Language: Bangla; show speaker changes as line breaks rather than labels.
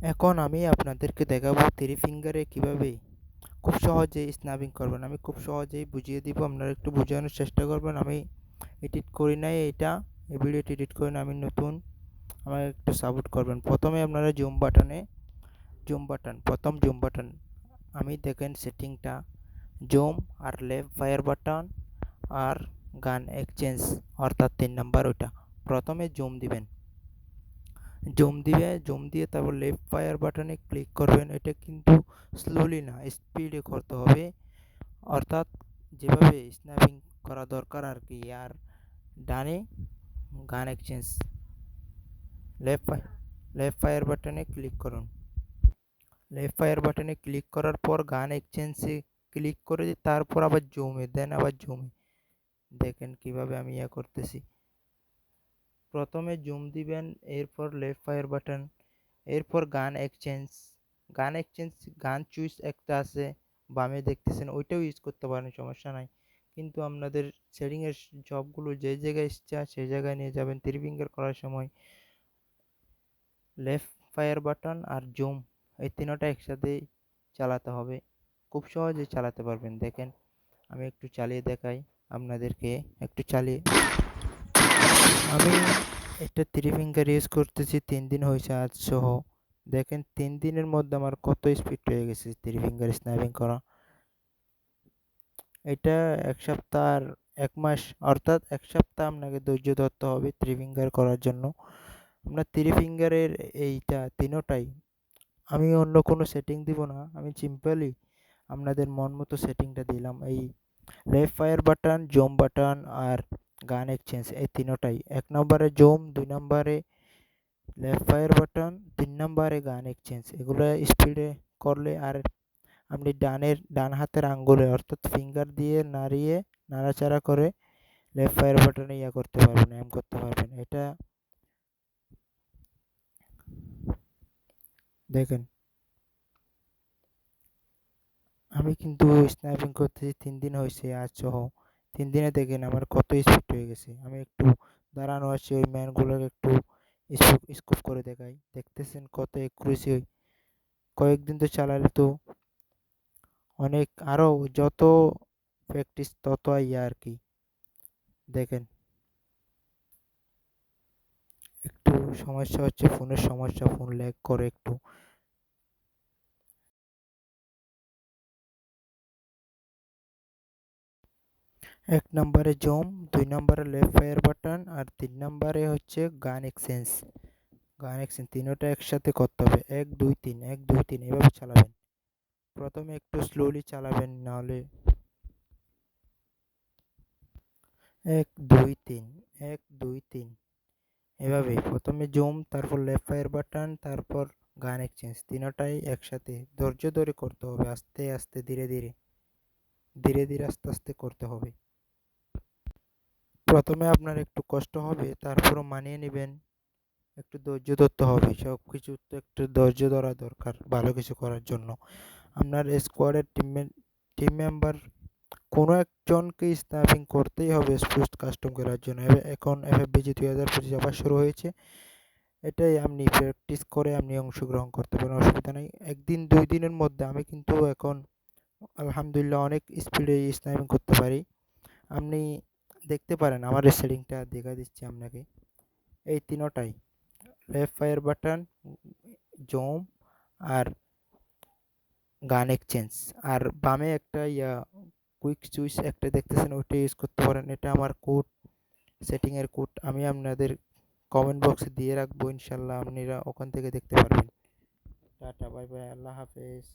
এখন আমি আপনাদেরকে দেখাবো থ্রি ফিঙ্গারে কিভাবে খুব সহজেই স্ন্যাপিং করবেন। আমি খুব সহজেই বুঝিয়ে দিব, আপনারা একটু বোঝানোর চেষ্টা করবেন। আমি এডিট করি নাই এটা, এই ভিডিওটি এডিট করি না, আমি নতুন, আমাকে একটু সাপোর্ট করবেন। প্রথমে আপনারা জুম বাটন আমি দেখেন সেটিংটা জুম আর লেফট ফায়ার বাটন আর গান এক্সচেঞ্জ অর্থাৎ 3 নাম্বার ওইটা। প্রথমে জুম দিয়ে তারপর লেফট ফায়ার বাটনে ক্লিক করবেন। এটা কিন্তু স্লোলি না, স্পিডে করতে হবে, অর্থাৎ যেভাবে স্ন্যাপিং করা দরকার আর কি। আর ডানে গান এক্সচেঞ্জ, লেফট লেফট ফায়ার বাটনে ক্লিক করুন। লেফট ফায়ার বাটনে ক্লিক করার পর গান এক্সচেঞ্জে ক্লিক করে তারপর আবার জুমে দেখেন কিভাবে আমি করতেছি। প্রথমে জুম দিবেন, এরপর লেফট ফায়ার বাটন, এরপর গান এক্সচেঞ্জ গান চুইস একটা আছে বামে দেখতেছেন, ওইটাও ইউজ করতে পারেন, সমস্যা নাই। কিন্তু আপনাদের সেটিংয়ের সবগুলো যে জায়গায় ইচ্ছা সেই জায়গায় নিয়ে যাবেন। থ্রি ফিঙ্গার করার সময় লেফট ফায়ার বাটন আর জুম এই তিনটা একসাথে চালাতে হবে, খুব সহজেই চালাতে পারবেন। দেখেন আমি একটু চালিয়ে দেখাই আপনাদেরকে, একটু চালিয়ে। আমি একটা থ্রি ফিঙ্গার ইউজ করতেছি 3 দিন হয়েছে আজ সহ। দেখেন 3 দিনের মধ্যে আমার কত স্পিড হয়ে গেছে থ্রি ফিঙ্গার স্ন্যাপিং করা। এটা 1 সপ্তাহ আর 1 মাস, অর্থাৎ 1 সপ্তাহ আপনাকে ধৈর্য ধরতে হবে থ্রি ফিঙ্গার করার জন্য। আপনার থ্রি ফিঙ্গারের এইটা তিনোটাই, আমি অন্য কোনো সেটিং দিব না, আমি সিম্পলি আপনাদের মন মতো সেটিংটা দিলাম। এই left fire button, zoom button আর গান এক্সচেঞ্জ এই তিনোটাই, 1 নম্বরে জুম, 2 নম্বরে লেফট ফায়ার বাটন, 3 নম্বরে গান এক্সচেঞ্জ, এগুলো স্পিডে করলে আর আপনি ডান হাতের আঙ্গুলে অর্থাৎ ফিঙ্গার দিয়ে নাড়াচাড়া করে লেফট ফায়ার বাটনে করতে পারবেন, এম করতে পারবেন। এটা দেখেন আমি কিন্তু স্ন্যাপিং করতেছি 3 দিন হয়েছে আজ সহ। 3 দিনে দেখেন আমার কত স্পিড হয়ে গেছে। আমি একটু দাঁড়ানো আছি, ওই ম্যানগুলোকে একটু স্কুপ করে দেখাই, দেখতেছেন কত একুরেসি। কয়েকদিন তো চালালে তো অনেক, আরো যত প্র্যাকটিস তত আর কি। দেখেন একটু সমস্যা হচ্ছে, ফোনের সমস্যা, ফোন ল্যাগ করে একটু। 1 নম্বরে জুম, 2 নম্বরে লেফট ফায়ার বাটন আর 3 নম্বরে হচ্ছে গান এক্সচেঞ্জ তিনোটা একসাথে করতে হবে। 1 2 3 1 2 3 এভাবে চালাবেন। প্রথমে একটু স্লোলি চালাবেন, নাহলে 1 2 3 1 2 3 এভাবে প্রথমে জুম, তারপর লেফট ফায়ার বাটন, তারপর গান এক্সচেঞ্জ, তিনোটাই একসাথে ধৈর্য ধরে করতে হবে, আস্তে আস্তে ধীরে ধীরে আস্তে আস্তে করতে হবে। প্রথমে আপনার একটু কষ্ট হবে, তারপরও মানিয়ে নেবেন, একটু ধৈর্য ধরতে হবে। সব কিছু তো একটু ধৈর্য ধরা দরকার ভালো কিছু করার জন্য। আপনার স্কোয়াডের টিম মেম্বার কোনো একজনকে স্ন্যাপিং করতেই হবে স্পুস্ট কাস্টম করার জন্য। এখন FFBG 2025 আবার শুরু হয়েছে, এটাই আপনি প্র্যাকটিস করে আপনি অংশগ্রহণ করতে পারেন, অসুবিধা নেই। 1 দিন 2 দিনের মধ্যে আমি কিন্তু এখন আলহামদুলিল্লাহ অনেক স্পিডে স্ন্যাপিং করতে পারি। আপনি দেখতে পারেন আমার এই সেটিংটা দেখা দিচ্ছি আপনাকে। এই তিনোটাই লেফট ফায়ার বাটন, জুম আর গান এক্সচেঞ্জ, আর বামে একটা কুইক চুইস একটা দেখতেছেন, ওইটা ইউজ করতে পারেন। এটা আমার কোড, সেটিংয়ের কোড আমি আপনাদের কমেন্ট বক্সে দিয়ে রাখবো, ইনশাল্লাহ আপনারা ওখান থেকে দেখতে পারবেন। টাটা, বাই বাই, আল্লাহ হাফেজ।